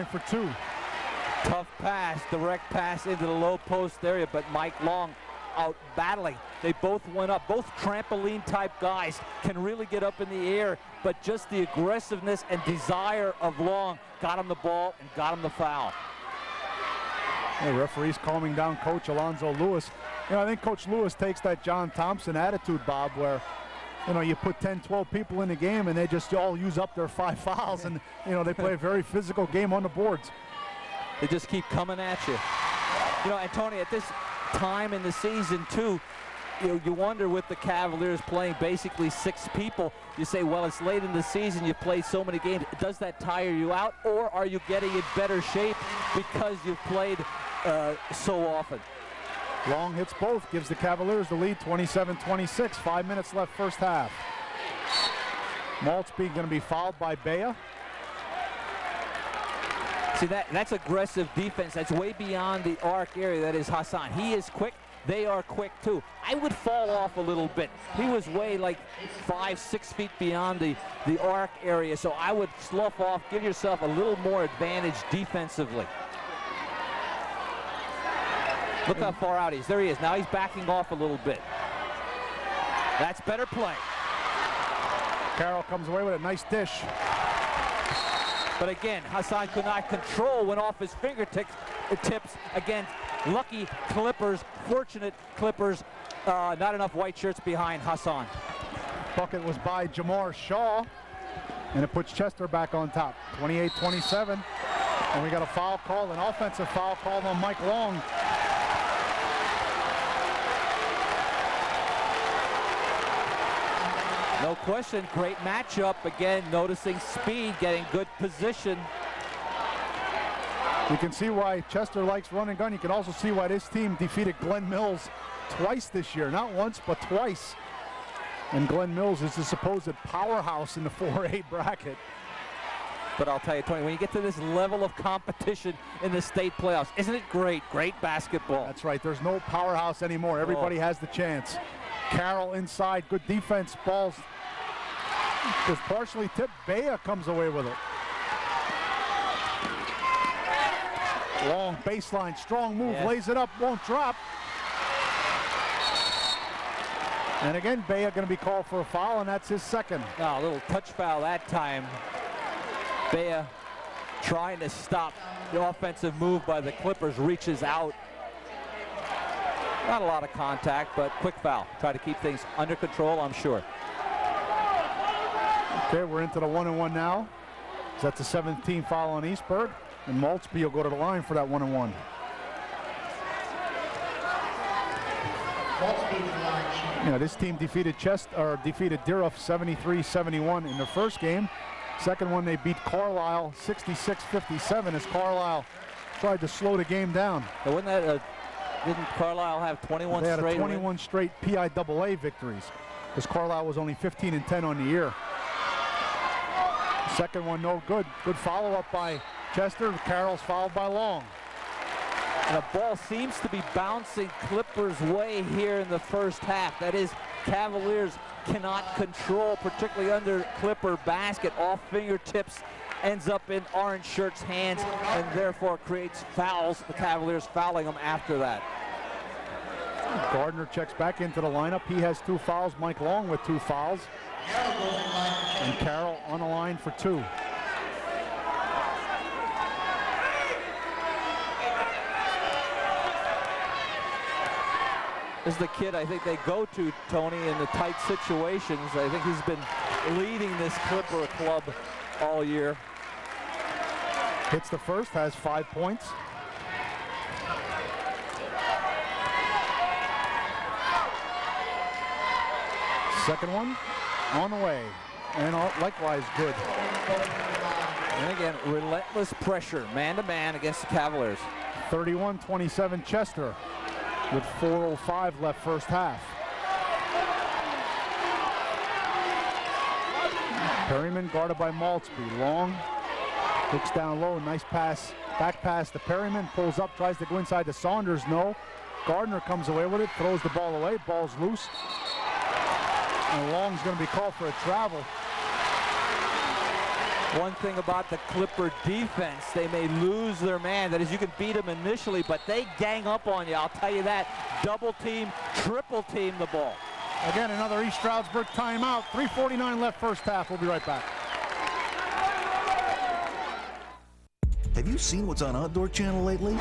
line for 2. Tough pass, direct pass into the low post area, but Mike Long out battling. They both went up. Both trampoline type guys can really get up in the air, but just the aggressiveness and desire of Long got him the ball and got him the foul. The referee's calming down Coach Alonzo Lewis. I think Coach Lewis takes that John Thompson attitude, Bob, where you put 10, 12 people in the game and they just all use up their 5 fouls, and they play a very physical game on the boards. They just keep coming at you. And Tony, at this time in the season too, you wonder with the Cavaliers playing basically 6 people, you say, well, it's late in the season, you've played so many games. Does that tire you out, or are you getting in better shape because you've played so often? Long hits both, gives the Cavaliers the lead, 27-26, 5 minutes left first half. Maltzby going to be fouled by Bea. See, that's aggressive defense. That's way beyond the arc area. That is Hassan. He is quick. They are quick too. I would fall off a little bit. He was way like 5, 6 feet beyond the arc area, so I would slough off, give yourself a little more advantage defensively. Look how far out he is. There he is. Now he's backing off a little bit. That's better play. Carroll comes away with a nice dish. But again, Hassan could not control, went off his fingertips. Again, lucky Clippers, fortunate Clippers, not enough white shirts behind Hassan. Bucket was by Jamar Shaw, and it puts Chester back on top, 28-27. And we got a foul call, an offensive foul called on Mike Long. No question, great matchup. Again, noticing speed, getting good position. You can see why Chester likes run and gun. You can also see why this team defeated Glen Mills twice this year. Not once, but twice. And Glen Mills is the supposed powerhouse in the 4A bracket. But I'll tell you, Tony, when you get to this level of competition in the state playoffs, isn't it great? Great basketball. That's right. There's no powerhouse anymore. Everybody has the chance. Carroll inside, good defense. Balls was partially tipped. Bea comes away with it. Long baseline, strong move, lays it up, won't drop. And again, Bea going to be called for a foul, and that's his second. Oh, a little touch foul that time. Bea trying to stop the offensive move by the Clippers, reaches out. Not a lot of contact, but quick foul. Try to keep things under control, I'm sure. Okay, we're into the 1-and-1 now. That's the 17th foul on Eastburg, and Maltzby will go to the line for that 1-and-1. This team defeated Deeruff 73-71 in the first game. Second one, they beat Carlisle 66-57 as Carlisle tried to slow the game down. But wasn't that didn't Carlisle have 21 straight? They had 21 straight PIAA victories because Carlisle was only 15-10 on the year. Second one, no good. Good follow-up by Chester. Carroll's fouled by Long. And the ball seems to be bouncing Clippers' way here in the first half. That is, Cavaliers cannot control, particularly under Clipper basket. Off fingertips, ends up in Orange Shirt's hands, and therefore creates fouls. The Cavaliers fouling them after that. Gardner checks back into the lineup. He has 2 fouls. Mike Long with 2 fouls. And Carroll on the line for 2. This is the kid I think they go to, Tony, in the tight situations. I think he's been leading this Clipper club all year. Hits the first, has 5 points. Second one on the way, and likewise good. And again, relentless pressure, man-to-man against the Cavaliers. 31-27 Chester with 4:05 left first half. Perryman guarded by Maltzby. Long looks down low, nice pass, back pass to Perryman, pulls up, tries to go inside to Saunders, no. Gardner comes away with it, throws the ball away, ball's loose. And Long's going to be called for a travel. One thing about the Clipper defense, they may lose their man. That is, you can beat them initially, but they gang up on you. I'll tell you that. Double team, triple team the ball. Again, another East Stroudsburg timeout. 3:49 left first half. We'll be right back. Have you seen what's on Outdoor Channel lately?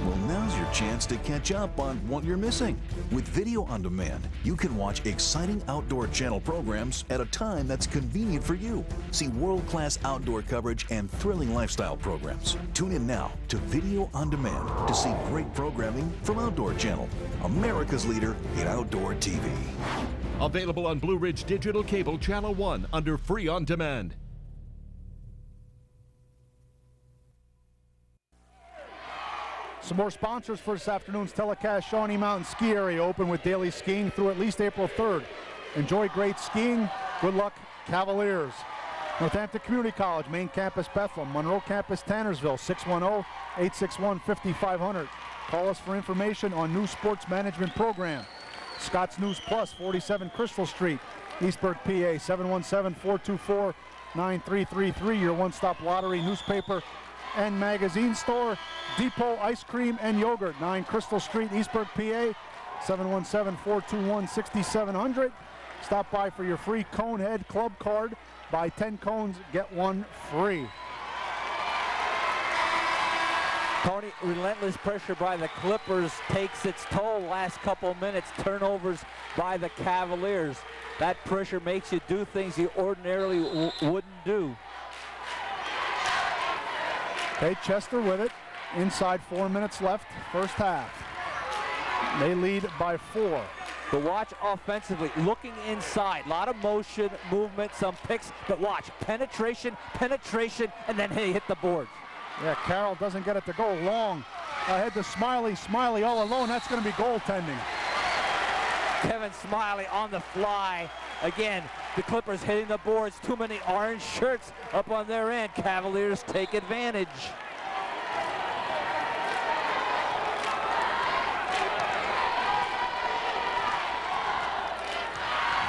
Well, now's your chance to catch up on what you're missing. With video on demand, you can watch exciting Outdoor Channel programs at a time that's convenient for you. See world-class outdoor coverage and thrilling lifestyle programs. Tune in now to Video on Demand to see great programming from Outdoor Channel, America's leader in outdoor TV. Available on Blue Ridge Digital Cable Channel 1 under Free on Demand. Some more sponsors for this afternoon's telecast. Shawnee Mountain Ski Area open with daily skiing through at least April 3rd. Enjoy great skiing. Good luck, Cavaliers. Northampton Community College, main campus Bethlehem, Monroe campus Tannersville, 610-861-5500. Call us for information on new sports management program. Scott's News Plus, 47 Crystal Street, Eastburg, PA, 717-424-9333. Your one-stop lottery, newspaper, and magazine store. Depot Ice Cream and Yogurt, 9 Crystal Street, Eastburg, PA, 717-421-6700. Stop by for your free Conehead Club card. Buy 10 cones, get one free. Tony, relentless pressure by the Clippers takes its toll last couple minutes. Turnovers by the Cavaliers. That pressure makes you do things you ordinarily wouldn't do. Okay, Chester with it. Inside 4 minutes left, first half. They lead by 4. But watch offensively, looking inside. A lot of motion, movement, some picks. But watch, penetration, and then he hit the boards. Yeah, Carroll doesn't get it to go long. Ahead to Smiley. Smiley all alone. That's going to be goaltending. Kevin Smiley on the fly. Again, the Clippers hitting the boards. Too many orange shirts up on their end. Cavaliers take advantage.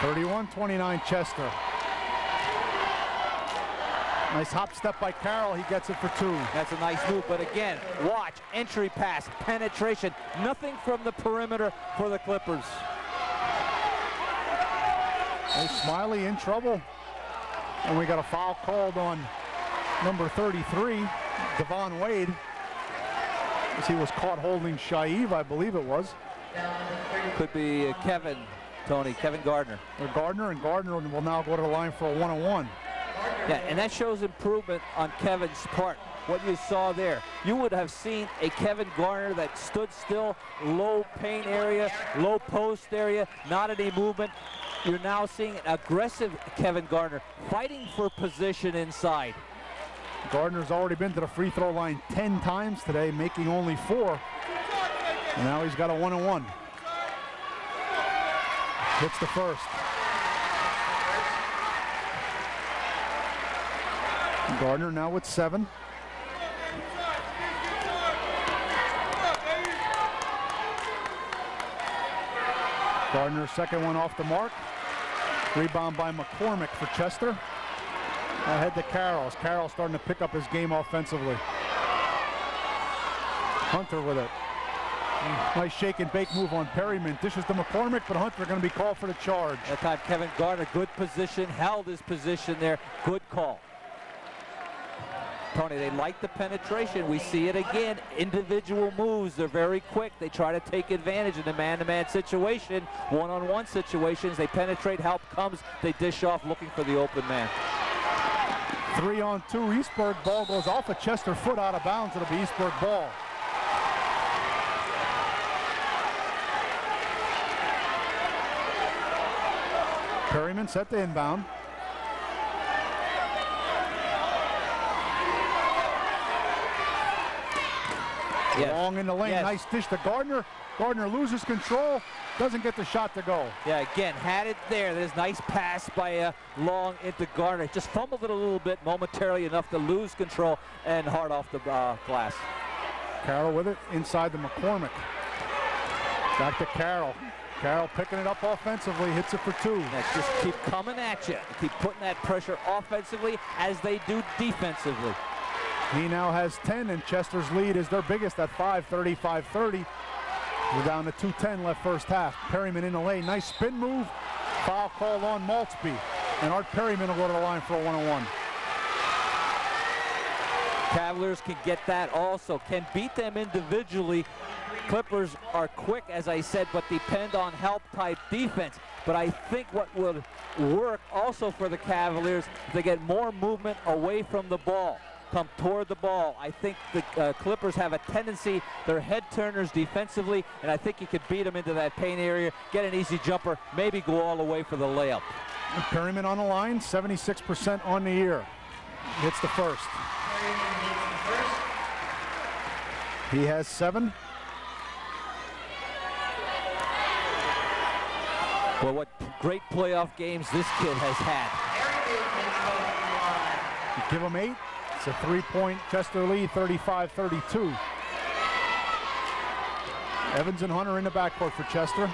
(31-29) Chester. Nice hop step by Carroll. He gets it for 2. That's a nice move, but again, watch, entry pass, penetration. Nothing from the perimeter for the Clippers. Hey, Smiley in trouble. And we got a foul called on number 33, Devon Wade. As he was caught holding Shaiv, I believe it was. Could be Kevin Gardner. Or Gardner, and Gardner will now go to the line for a 1-on-1. Yeah, and that shows improvement on Kevin's part. What you saw there, you would have seen a Kevin Gardner that stood still, low paint area, low post area, not any movement. You're now seeing an aggressive Kevin Gardner fighting for position inside. Gardner's already been to the free throw line 10 times today, making only 4. And now he's got a 1-on-1. Hits the first. Gardner now with 7. Gardner's second one off the mark. Rebound by McCormick for Chester. Ahead to Carroll. Carroll starting to pick up his game offensively. Hunter with it. Nice shake and bake move on Perryman. Dishes to McCormick, but Hunter going to be called for the charge. That time Kevin Gardner, good position, held his position there. Good call. Tony, they like the penetration. We see it again. Individual moves. They're very quick. They try to take advantage in the man-to-man situation. One-on-one situations. They penetrate. Help comes. They dish off looking for the open man. 3-on-2. Eastburg ball goes off a Chester foot out of bounds. It'll be Eastburg ball. Perryman set the inbound. Yes. Long in the lane, yes. Nice dish to Gardner. Gardner loses control, doesn't get the shot to go. Yeah, again, had it there. There's nice pass by Long into Gardner. Just fumbled it a little bit momentarily enough to lose control and hard off the glass. Carroll with it inside the McCormick. Back to Carroll. Carroll picking it up offensively, hits it for 2. Let's just keep coming at you. Keep putting that pressure offensively as they do defensively. He now has 10, and Chester's lead is their biggest at 5, 35-30. We're down to 2:10 left first half. Perryman in the lane, nice spin move. Foul called on Maltzby, and Art Perryman will go to the line for a 1-on-1. Cavaliers can get that also, can beat them individually. Clippers are quick, as I said, but depend on help-type defense. But I think what would work also for the Cavaliers, if they get more movement away from the ball, come toward the ball. I think the Clippers have a tendency, they're head turners defensively, and I think you could beat them into that paint area, get an easy jumper, maybe go all the way for the layup. Perryman on the line, 76% on the year. Hits the first. He has 7. Well, what great playoff games this kid has had. You give him 8. It's a 3-point Chester lead, 35-32. Evans and Hunter in the backcourt for Chester.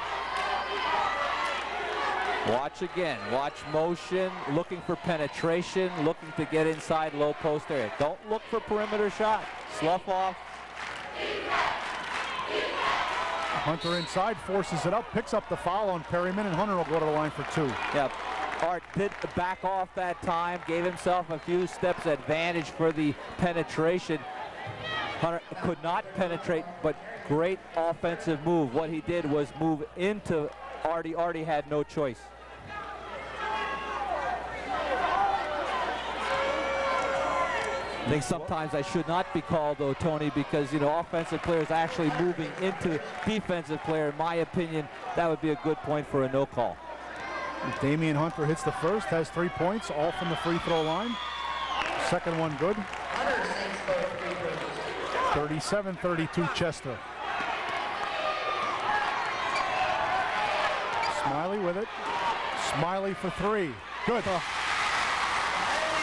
Watch again, watch motion, looking for penetration, looking to get inside low post area. Don't look for perimeter shot. Slough off. Hunter inside, forces it up, picks up the foul on Perryman, and Hunter will go to the line for 2. Yep. Art did back off that time, gave himself a few steps advantage for the penetration. Hunter could not penetrate, but great offensive move. What he did was move into Artie. Artie had no choice. I think sometimes I should not be called, though, Tony, because, you know, offensive players actually moving into defensive player. In my opinion, that would be a good point for a no call. Damian Hunter hits the first, has 3 points, all from the free throw line. Second one good. 37-32 Chester. Smiley with it. Smiley for 3. Good.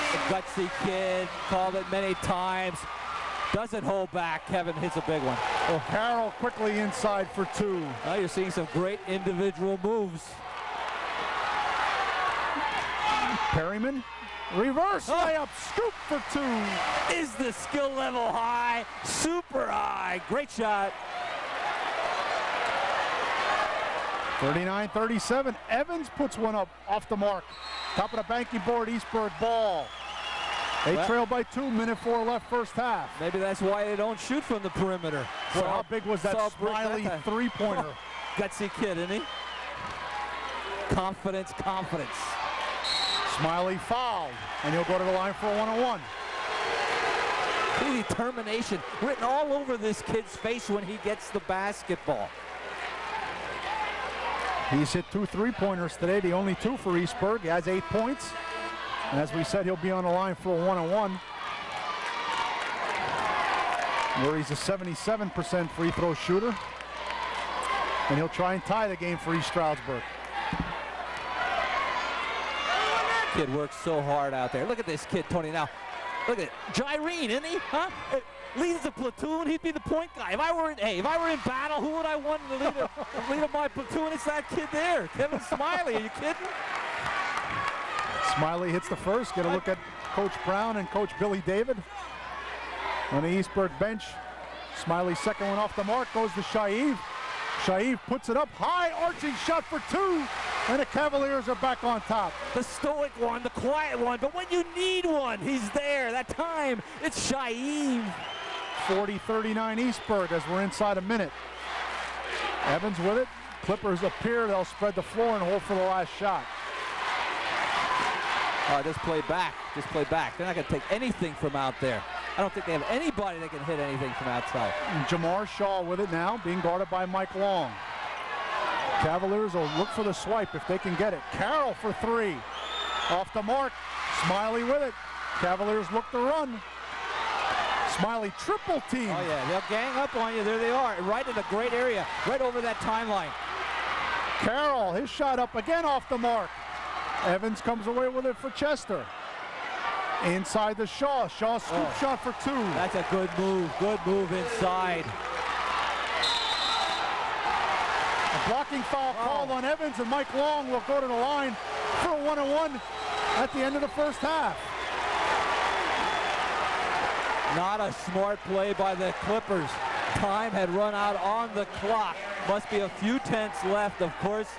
The gutsy kid, called it many times. Doesn't hold back. Kevin hits a big one. Well, Carroll quickly inside for 2. Now you're seeing some great individual moves. Perryman, reverse layup, scoop for 2. Is the skill level high? Super high. Great shot. 39-37. Evans puts one up off the mark. Top of the banky board, Eastburg ball. They trail by 2, minute 4 left first half. Maybe that's why they don't shoot from the perimeter. So how big was that Smiley three-pointer? Gutsy kid, isn't he? Confidence, confidence. Smiley fouled, and he'll go to the line for a 1-on-1. The determination written all over this kid's face when he gets the basketball. He's hit 2 3-pointers today, the only 2 for Eastburg. He has 8 points. And as we said, he'll be on the line for a 1-on-1, where he's a 77% free throw shooter. And he'll try and tie the game for East Stroudsburg. Kid works so hard out there. Look at this kid, Tony. Now, look at it. Gyrene, isn't he? Huh? Leads the platoon, he'd be the point guy. If I were in battle, who would I want to lead of my platoon? It's that kid there, Kevin Smiley. Are you kidding? Smiley hits the first. Get a look at Coach Brown and Coach Billy David on the Eastburg bench. Smiley's second one off the mark goes to Shaiv. Shaiv puts it up high, arching shot for 2, and the Cavaliers are back on top. The stoic one, the quiet one, but when you need one, he's there. That time, it's Shaiv. 40-39 Eastburg as we're inside a minute. Evans with it. Clippers appear. They'll spread the floor and hold for the last shot. Just play back. Just play back. They're not going to take anything from out there. I don't think they have anybody that can hit anything from outside. And Jamar Shaw with it now, being guarded by Mike Long. Cavaliers will look for the swipe if they can get it. Carroll for 3. Off the mark. Smiley with it. Cavaliers look to run. Smiley triple team. Oh yeah, they'll gang up on you. There they are, right in a great area, right over that timeline. Carroll, his shot up again off the mark. Evans comes away with it for Chester. Inside the Shaw. Shaw scoop shot for 2. That's a good move inside. A blocking foul called on Evans, and Mike Long will go to the line for a 1-on-1 at the end of the first half. Not a smart play by the Clippers. Time had run out on the clock. Must be a few tenths left, of course,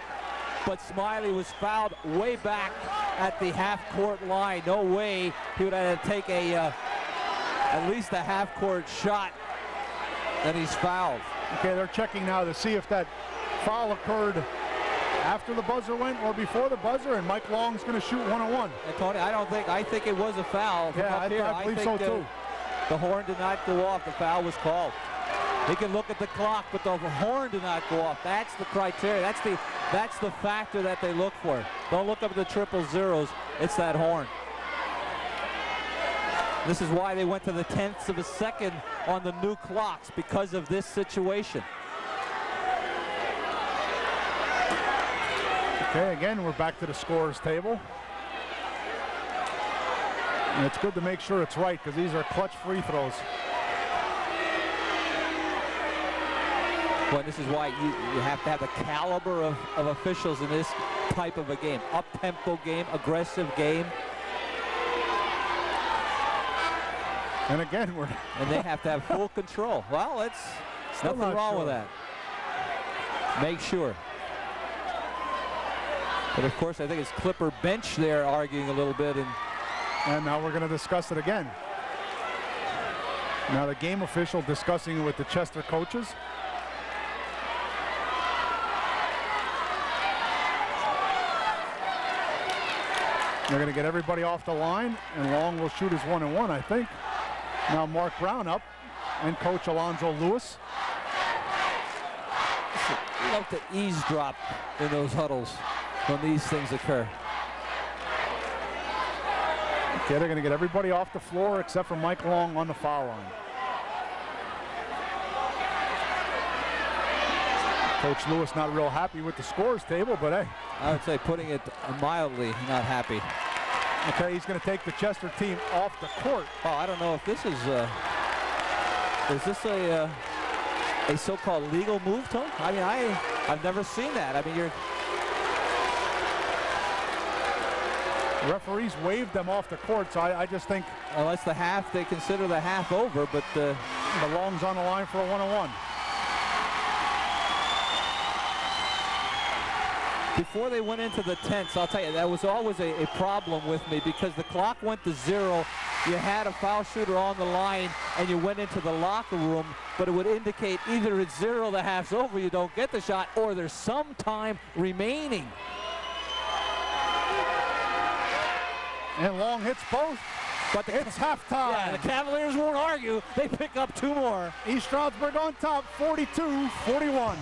but Smiley was fouled way back at the half-court line. No way he would have to take at least a half-court shot, and he's fouled. Okay, they're checking now to see if that foul occurred after the buzzer went or before the buzzer, and Mike Long's going to shoot 1-on-1. And Tony, I think it was a foul. Yeah, I believe so too. The horn did not go off. The foul was called. He can look at the clock, but the horn did not go off. That's the criteria. That's the factor that they look for. Don't look up at the triple zeros. It's that horn. This is why they went to the tenths of a second on the new clocks, because of this situation. Okay, again, we're back to the scorer's table. And it's good to make sure it's right, because these are clutch free throws. Well, this is why you have to have the caliber of officials in this type of a game. Up-tempo game, aggressive game. And again, and they have to have full control. Well, it's nothing wrong with that. Make sure. But of course, I think it's Clipper bench there arguing a little bit. And now we're going to discuss it again. Now the game official discussing it with the Chester coaches. They're going to get everybody off the line, and Long will shoot his 1-on-1, I think. Now Mark Brown up, and Coach Alonzo Lewis. Love to eavesdrop in those huddles when these things occur. Okay, they're going to get everybody off the floor except for Mike Long on the foul line. Coach Lewis not real happy with the scores table, but hey. I would say putting it mildly not happy. Okay, he's going to take the Chester team off the court. Oh, I don't know if this is this a so-called legal move, Tony? I mean, I've never seen that. I mean, the referees waved them off the court, so I just think... Unless the half, they consider the half over, but... the Long's on the line for a 1-on-1. Before they went into the tenths, I'll tell you, that was always a problem with me, because the clock went to 0. You had a foul shooter on the line, and you went into the locker room, but it would indicate either it's 0, the half's over, you don't get the shot, or there's some time remaining. And Long hits both. But it's halftime. Yeah, the Cavaliers won't argue. They pick up 2 more. East Stroudsburg on top, 42-41.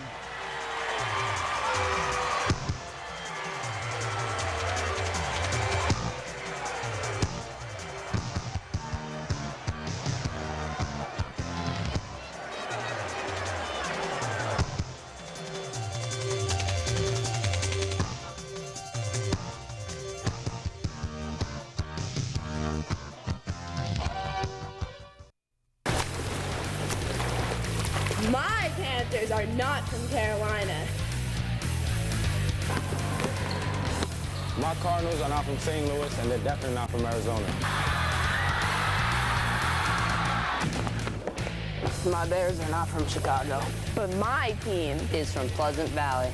My Panthers are not from Carolina. My Cardinals are not from St. Louis, and they're definitely not from Arizona. My Bears are not from Chicago. But my team Is from Pleasant Valley.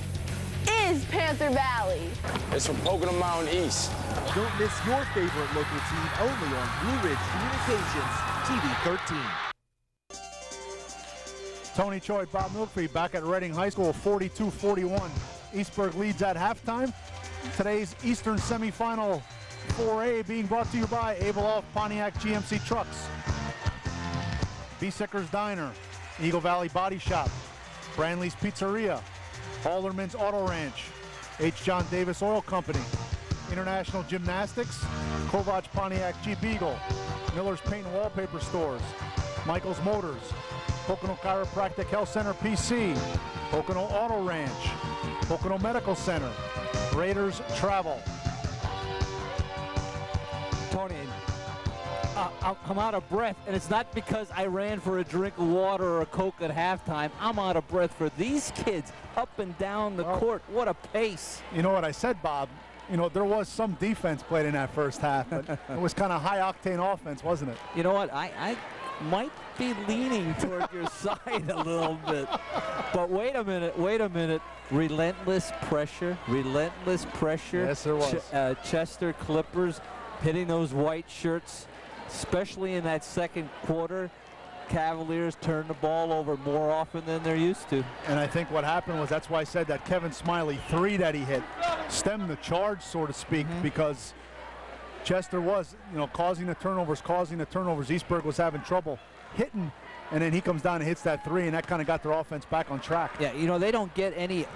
is Panther Valley. It's from Pocono Mountain East. Don't miss your favorite local team only on Blue Ridge Communications, TV 13. Tony Choi, Bob Milkfeed back at Reading High School, 42-41. Eastburg leads at halftime. Today's Eastern semifinal 4A being brought to you by Abel Pontiac GMC Trucks, B-Sicker's Diner, Eagle Valley Body Shop, Brantley's Pizzeria, Alderman's Auto Ranch, H. John Davis Oil Company, International Gymnastics, Kovach Pontiac Jeep Eagle, Miller's Paint and Wallpaper Stores, Michael's Motors, Pocono Chiropractic Health Center PC, Pocono Auto Ranch, Pocono Medical Center, Raiders Travel. Tony, I'm out of breath, and it's not because I ran for a drink of water or a Coke at halftime. I'm out of breath for these kids up and down the court. What a pace. You know what I said, Bob? You know, there was some defense played in that first half, but it was kind of high-octane offense, wasn't it? You know what? I might be leaning toward your side a little bit. But wait a minute. Relentless pressure. Yes, there was. Chester Clippers hitting those white shirts, especially in that second quarter. Cavaliers turn the ball over more often than they're used to. And I think what happened was, that's why I said that Kevin Smiley 3 that he hit stemmed the charge, so to speak, because Chester was, you know, causing the turnovers. Eastburg was having trouble hitting, and then he comes down and hits that 3, and that kind of got their offense back on track. Yeah, you know, they don't get any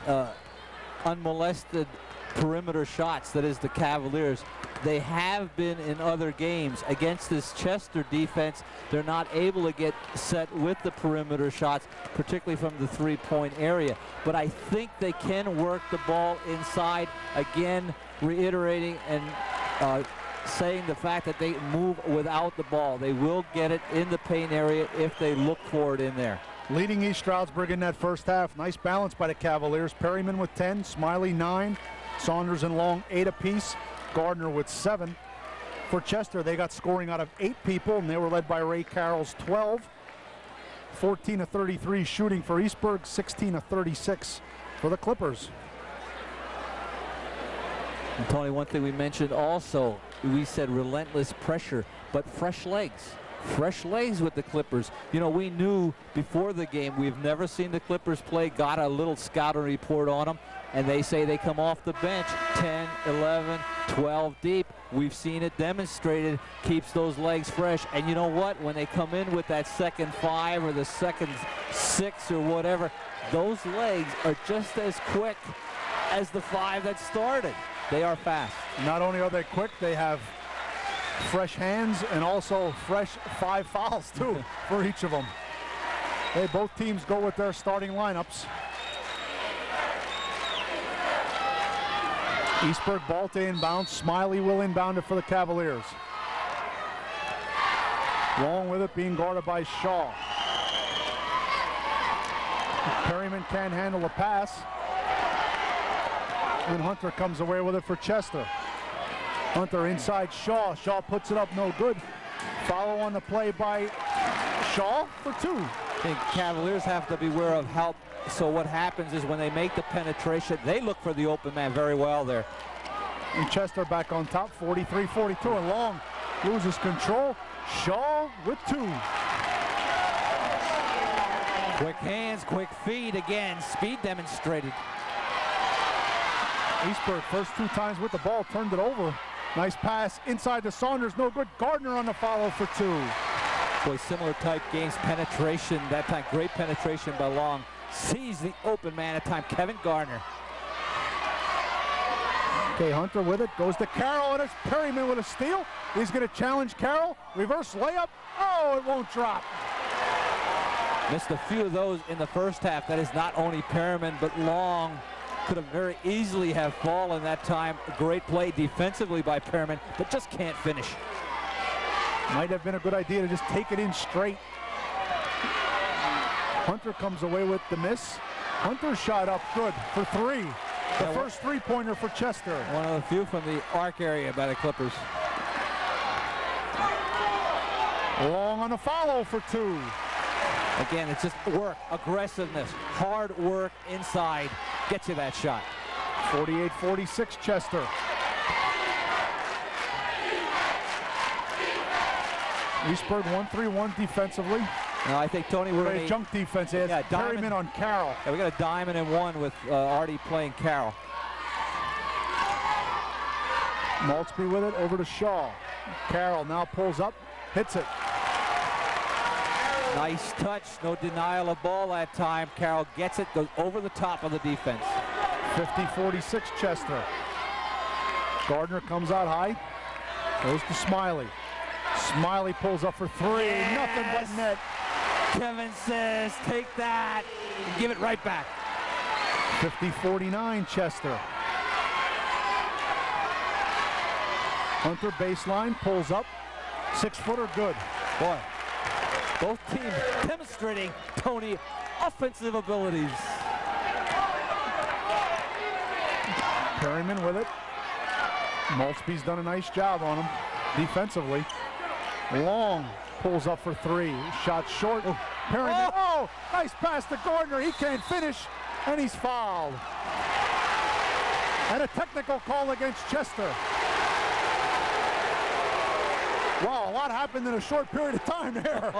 unmolested perimeter shots, that is the Cavaliers. They have been in other games. Against this Chester defense, they're not able to get set with the perimeter shots, particularly from the three-point area. But I think they can work the ball inside. Again, reiterating and saying the fact that they move without the ball. They will get it in the paint area if they look for it in there. Leading East Stroudsburg in that first half. Nice balance by the Cavaliers. Perryman with 10, Smiley 9, Saunders and Long 8 apiece, Gardner with 7. For Chester, they got scoring out of 8 people, and they were led by Ray Carroll's 12. 14 of 33 shooting for Eastburg, 16 of 36 for the Clippers. And Tony, one thing we mentioned also, we said relentless pressure, but fresh legs. Fresh legs with the Clippers. You know, we knew before the game, we've never seen the Clippers play, got a little scouting report on them, and they say they come off the bench 10, 11, 12 deep. We've seen it demonstrated, keeps those legs fresh. And you know what? When they come in with that second 5 or the second 6 or whatever, those legs are just as quick as the 5 that started. They are fast. Not only are they quick, they have fresh hands and also fresh 5 fouls too for each of them. Hey, both teams go with their starting lineups. Eastburg ball to inbound. Smiley will inbound it for the Cavaliers. Long with it, being guarded by Shaw. Perryman can't handle the pass. And Hunter comes away with it for Chester. Hunter inside Shaw. Shaw puts it up, no good. Follow on the play by Shaw for 2. I think Cavaliers have to beware of help. So what happens is when they make the penetration, they look for the open man very well there. And Chester back on top, 43-42, and Long loses control. Shaw with 2. Quick hands, quick feet again. Speed demonstrated. Eastburg first 2 times with the ball, turned it over. Nice pass inside to Saunders, no good. Gardner on the follow for 2. Boy, similar type games, penetration that time, great penetration by Long. Sees the open man at time, Kevin Gardner. Okay, Hunter with it, goes to Carroll, and it's Perryman with a steal. He's gonna challenge Carroll, reverse layup. Oh, it won't drop. Missed a few of those in the first half. That is not only Perryman, but Long could have very easily have fallen that time. Great play defensively by Perryman, but just can't finish. Might have been a good idea to just take it in straight. Hunter comes away with the miss. Hunter shot up good for 3. The first 3-pointer for Chester. One of the few from the arc area by the Clippers. Long on the follow for 2. Again, it's just work, aggressiveness, hard work inside. Gets you that shot. 48-46 Chester. Eastburg 1-3-1 defensively. No, I think, Tony, we're in a junk defense. Yeah, Perryman on Carroll. Yeah, we got a diamond and 1 with Artie playing Carroll. Maltzby with it over to Shaw. Carroll now pulls up, hits it. Nice touch, no denial of ball that time. Carroll gets it, goes over the top of the defense. 50-46 Chester. Gardner comes out high, goes to Smiley. Smiley pulls up for 3, yes! Nothing but net. Kevin says, take that, and give it right back. 50-49 Chester. Hunter baseline, pulls up, 6-footer good. Boy, both teams demonstrating, Tony, offensive abilities. Perryman with it. Maltby's done a nice job on him defensively. Long pulls up for 3. Shot short. Perryman. Oh, nice pass to Gardner. He can't finish, and he's fouled. And a technical call against Chester. Wow, a lot happened in a short period of time there.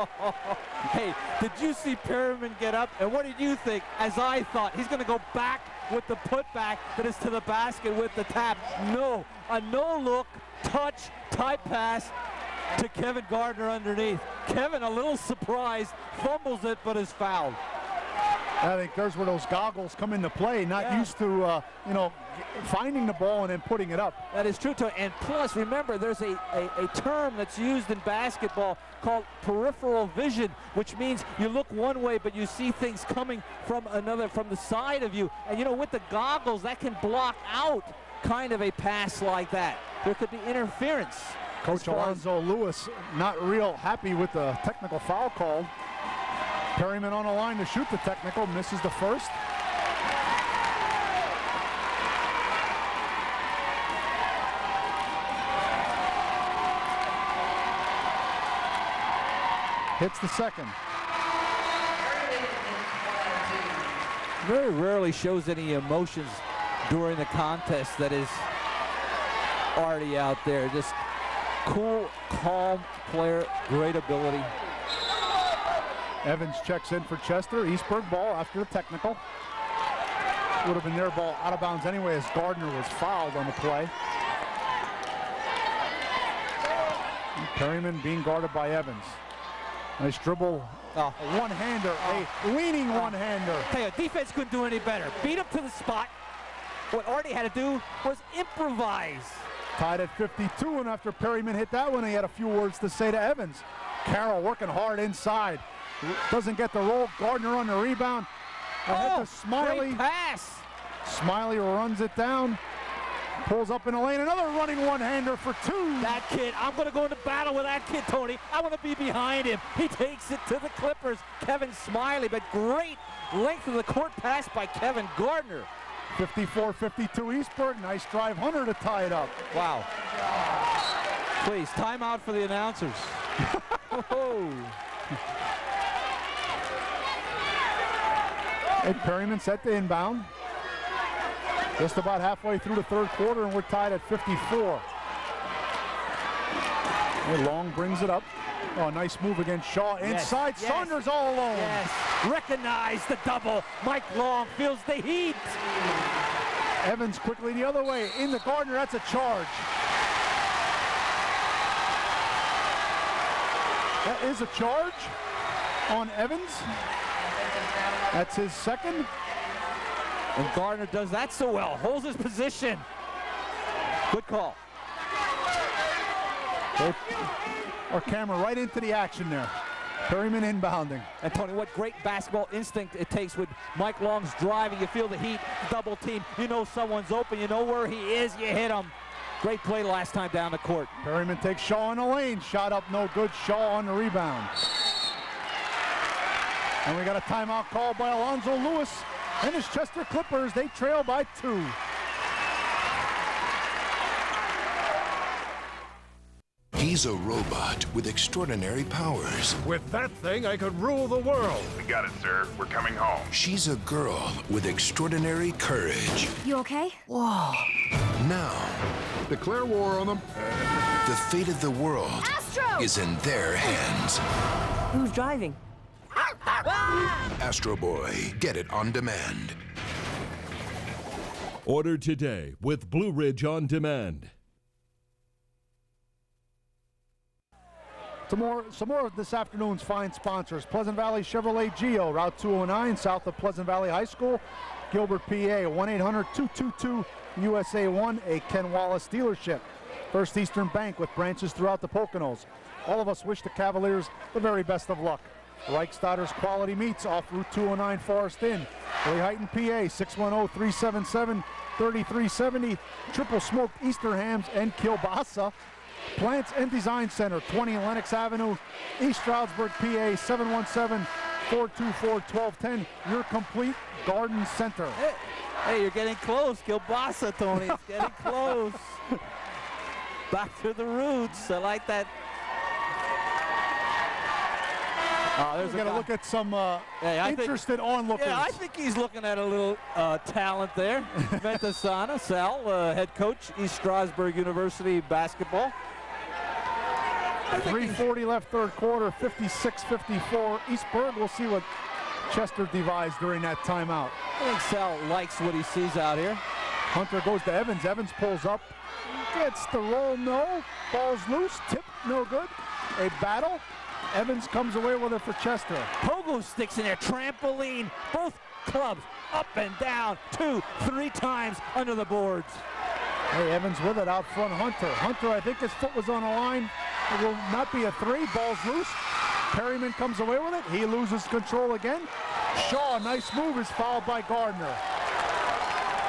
Hey, did you see Perryman get up? And what did you think? As I thought, he's going to go back with the putback that is to the basket with the tap. No, a no-look, touch, type pass to Kevin Gardner underneath. Kevin, a little surprised, fumbles it, but is fouled. I think there's where those goggles come into play. Not used to, finding the ball and then putting it up. That is true, Tony. And plus, remember, there's a term that's used in basketball called peripheral vision, which means you look one way, but you see things coming from the side of you. And, with the goggles, that can block out kind of a pass like that. There could be interference. Coach Alonzo Lewis not real happy with the technical foul call. Perryman on the line to shoot the technical, misses the first. Hits the second. Very rarely shows any emotions during the contest that is already out there. Just cool, calm player, great ability. Evans checks in for Chester. Eastburg ball after the technical. Would have been their ball out of bounds anyway as Gardner was fouled on the play. And Perryman being guarded by Evans. Nice dribble. A one-hander, a leaning one-hander. Hey, defense couldn't do any better. Beat him to the spot. What Artie had to do was improvise. Tied at 52, and after Perryman hit that one, he had a few words to say to Evans. Carroll working hard inside. Doesn't get the roll. Gardner on the rebound. Ahead to Smiley. Great pass. Smiley runs it down. Pulls up in the lane. Another running one-hander for 2. That kid, I'm going to go into battle with that kid, Tony. I want to be behind him. He takes it to the Clippers. Kevin Smiley, but great length of the court pass by Kevin Gardner. 54-52 Eastburg. Nice drive. Hunter to tie it up. Wow. Please, timeout for the announcers. Ed Perryman set the inbound. Just about halfway through the third quarter, and we're tied at 54. And Long brings it up. Oh, nice move against Shaw. Inside, yes. Saunders all alone. Yes, recognize the double. Mike Long feels the heat. Evans quickly the other way. In the Gardner, that's a charge. That is a charge on Evans. That's his second. And Gardner does that so well. Holds his position. Good call. Our camera right into the action there. Perryman inbounding. And Tony, what great basketball instinct it takes with Mike Long's driving. You feel the heat, double team. You know someone's open. You know where he is. You hit him. Great play last time down the court. Perryman takes Shaw in the lane. Shot up, no good. Shaw on the rebound. And we got a timeout call by Alonzo Lewis. And his Chester Clippers, they trail by 2. He's a robot with extraordinary powers. With that thing, I could rule the world. We got it, sir. We're coming home. She's a girl with extraordinary courage. You okay? Whoa. Now, declare war on them. The fate of the world is in their hands. Who's driving? Astro Boy, get it on demand. Order today with Blue Ridge On Demand. Some more of this afternoon's fine sponsors. Pleasant Valley Chevrolet Geo, Route 209, south of Pleasant Valley High School. Gilbert, PA, 1-800-222-USA1, a Ken Wallace dealership. First Eastern Bank with branches throughout the Poconos. All of us wish the Cavaliers the very best of luck. Reichstadter's Quality Meats off Route 209 Forest Inn. Lehighton, PA, 610-377-3370. Triple smoked Easter hams and kielbasa. Plants and Design Center, 20 Lenox Avenue, East Stroudsburg, PA, 717-424-1210. Your complete garden center. Hey, you're getting close. Kielbasa, Tony. It's getting close. Back to the roots. I like that. We're going to look at some interested onlookers. Yeah, I think he's looking at a little talent there. Ventasana, Sal, head coach, East Stroudsburg University basketball. 3:40 left third quarter, 56-54. Eastburg, we'll see what Chester devised during that timeout. I think Sal likes what he sees out here. Hunter goes to Evans. Evans pulls up. Gets the roll, no. Ball's loose. Tip, no good. A battle. Evans comes away with it for Chester. Pogo sticks in there. Trampoline. Both clubs up and down 2-3 times under the boards. Hey, Evans with it out front. Hunter. Hunter, I think his foot was on the line. It will not be a three. Ball's loose. Perryman comes away with it. He loses control again. Shaw, nice move, is fouled by Gardner.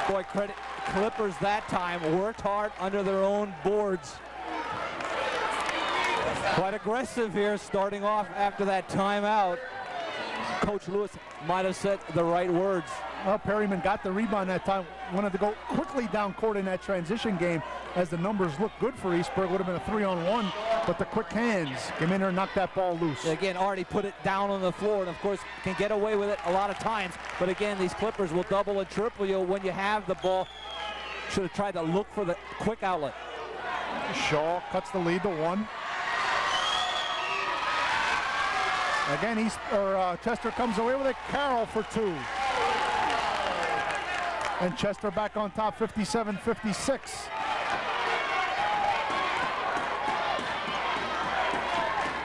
Boy, credit Clippers that time. Worked hard under their own boards. Quite aggressive here starting off after that timeout. Coach Lewis might have said the right words. Well, Perryman got the rebound that time. Wanted to go quickly down court in that transition game as the numbers look good for Eastburg. Would have been a 3-on-1, but the quick hands came in there and knocked that ball loose. Again, already put it down on the floor and, of course, can get away with it a lot of times. But, again, these Clippers will double and triple you when you have the ball. Should have tried to look for the quick outlet. Shaw cuts the lead to 1. Again, Chester comes away with it. Carroll for 2. And Chester back on top, 57-56.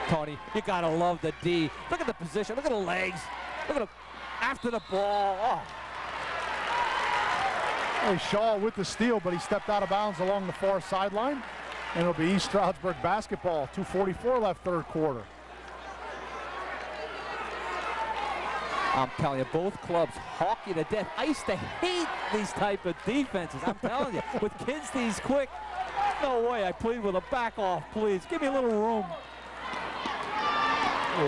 Tony, you gotta love the D. Look at the position, look at the legs. Look at him after the ball. Oh. Hey, Shaw with the steal, but he stepped out of bounds along the far sideline. And it'll be East Stroudsburg basketball, 2:44 left third quarter. I'm telling you, both clubs hawk you to death. I used to hate these type of defenses. I'm telling you, with kids these quick, no way. I plead with a back off, please. Give me a little room.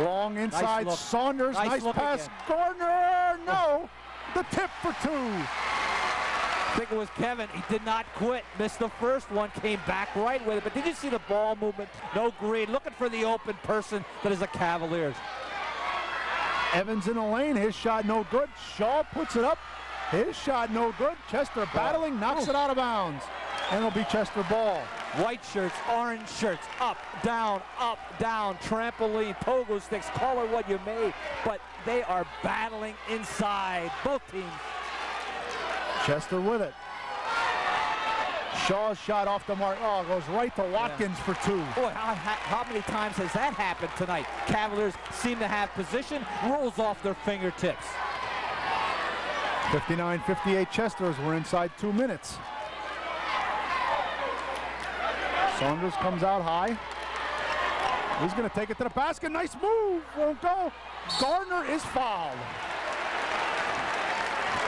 Long inside, nice Saunders, nice pass. Again. Gardner, no. The tip for 2. I think it was Kevin. He did not quit. Missed the first one, came back right with it. But did you see the ball movement? No green. Looking for the open person that is the Cavaliers. Evans in the lane, his shot no good. Shaw puts it up, his shot no good. Chester battling, knocks it out of bounds. And it'll be Chester ball. White shirts, orange shirts, up, down, trampoline, pogo sticks, call it what you may, but they are battling inside, both teams. Chester with it. Shaw's shot off the mark. Oh, goes right to Watkins for 2. Boy, how many times has that happened tonight? Cavaliers seem to have position, rolls off their fingertips. 59-58 Chester as we're inside 2 minutes. Saunders comes out high. He's going to take it to the basket. Nice move. Won't go. Gardner is fouled.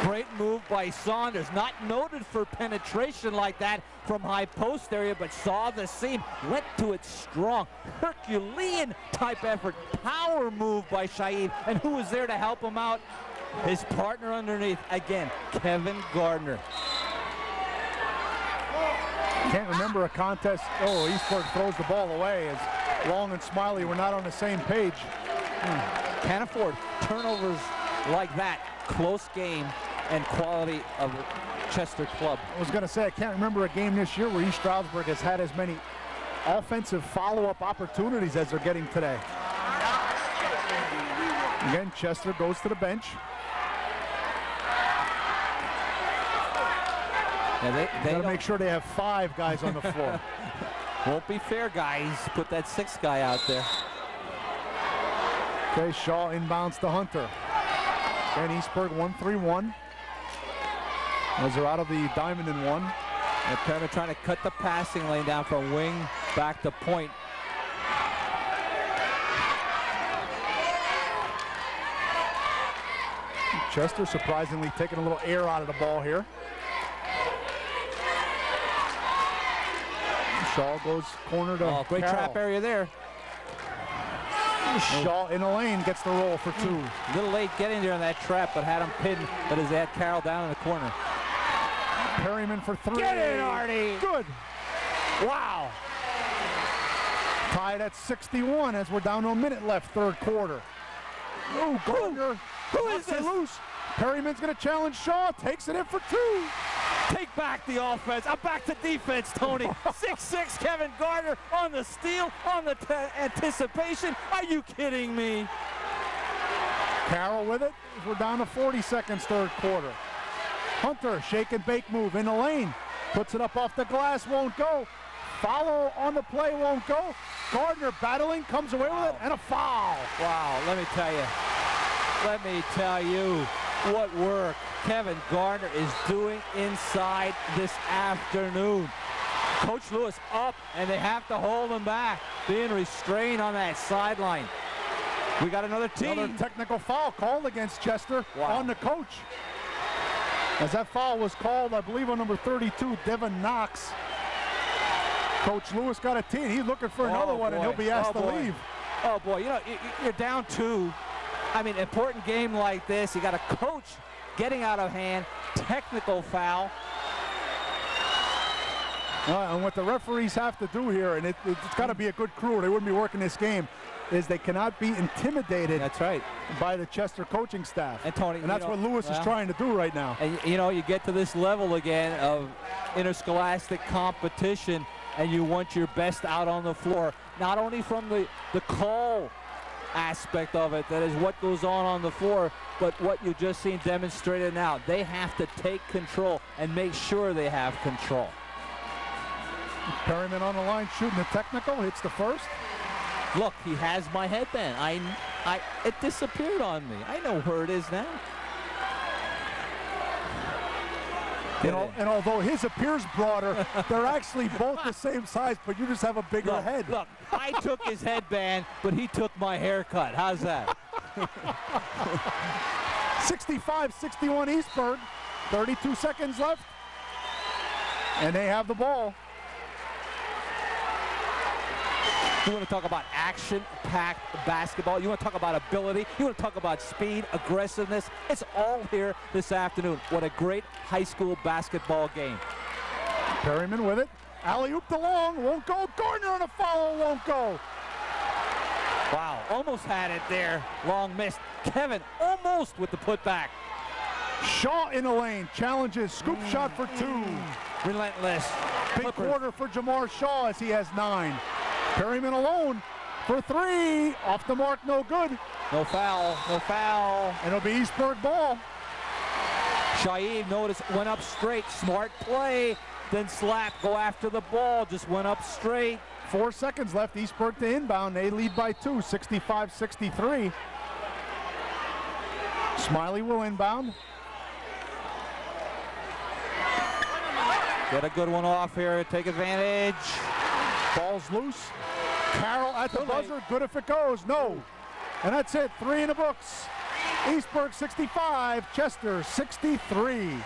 Great move by Saunders. Not noted for penetration like that from high post area, but saw the seam, went to it strong. Herculean type effort. Power move by Shaib. And who was there to help him out? His partner underneath. Again, Kevin Gardner. Can't remember a contest. Oh, Eastburg throws the ball away as Long and Smiley were not on the same page. Can't afford turnovers like that. Close game and quality of Chester club. I was going to say, I can't remember a game this year where East Stroudsburg has had as many offensive follow-up opportunities as they're getting today. Again, Chester goes to the bench. Yeah, they got to make sure they have 5 guys on the floor. Won't be fair, guys. Put that 6th guy out there. Okay, Shaw inbounds to Hunter. And Eastburg 1-3-1. As they're out of the diamond in 1. And Perryman trying to cut the passing lane down from wing back to point. Chester surprisingly taking a little air out of the ball here. Shaw goes corner to Oh, great Carroll. trap area there. Shaw in the lane gets the roll for 2. A little late getting there in that trap, but had him pinned. But as they had Carroll down in the corner. Perryman for 3. Get in, Artie! Good. Wow. Tied at 61 as we're down to a minute left, third quarter. Oh, Gardner. Who is knocks it this? loose. Perryman's going to challenge Shaw. Takes it in for 2. Take back the offense. I'm back to defense, Tony. 6'6", Kevin Gardner on the steal, on the anticipation. Are you kidding me? Carroll with it. We're down to 40 seconds, third quarter. Hunter, shake and bake move in the lane. Puts it up off the glass, won't go. Follow on the play, won't go. Gardner battling, comes away with it, and a foul. Wow, let me tell you what work Kevin Gardner is doing inside this afternoon. Coach Lewis up, and they have to hold him back, being restrained on that sideline. We got another team. Another technical foul called against Chester on the coach. As that foul was called, I believe, on number 32, Devin Knox. Coach Lewis got a tee. He's looking for another one, and he'll be asked to leave. Oh, boy, you know, you're down 2. I mean, important game like this, you got a coach getting out of hand, technical foul. And what the referees have to do here, and it's got to be a good crew or they wouldn't be working this game, is they cannot be intimidated. That's right. By the Chester coaching staff. And Tony, and that's what Lewis is trying to do right now. And you know, you get to this level again of interscholastic competition, and you want your best out on the floor, not only from the call aspect of it, that is what goes on the floor, but what you just seen demonstrated now. They have to take control and make sure they have control. Perryman on the line shooting the technical, hits the first. Look, he has my headband. It disappeared on me. I know where it is now. And although his appears broader, they're actually both the same size, but you just have a bigger head. Look, I took his headband, but he took my haircut. How's that? 65-61 Eastburg. 32 seconds left. And they have the ball. You want to talk about action-packed basketball. You want to talk about ability. You want to talk about speed, aggressiveness. It's all here this afternoon. What a great high school basketball game. Perryman with it. Alley-oop the long, won't go. Gardner on a follow, won't go. Wow, almost had it there. Long miss. Kevin almost with the putback. Shaw in the lane, challenges, scoop shot for 2. Relentless. Big quarter for Jamar Shaw as he has 9. Perryman alone for 3. Off the mark, no good. No foul, no foul. And it'll be Eastburg ball. Shaib, notice, went up straight. Smart play. Then slap, go after the ball. Just went up straight. 4 seconds left. Eastburg to inbound. They lead by 2, 65-63. Smiley will inbound. Get a good one off here. Take advantage. Ball's loose. Carroll at the buzzer. Good if it goes. No. And that's it. 3 in the books. Eastburg 65, Chester 63.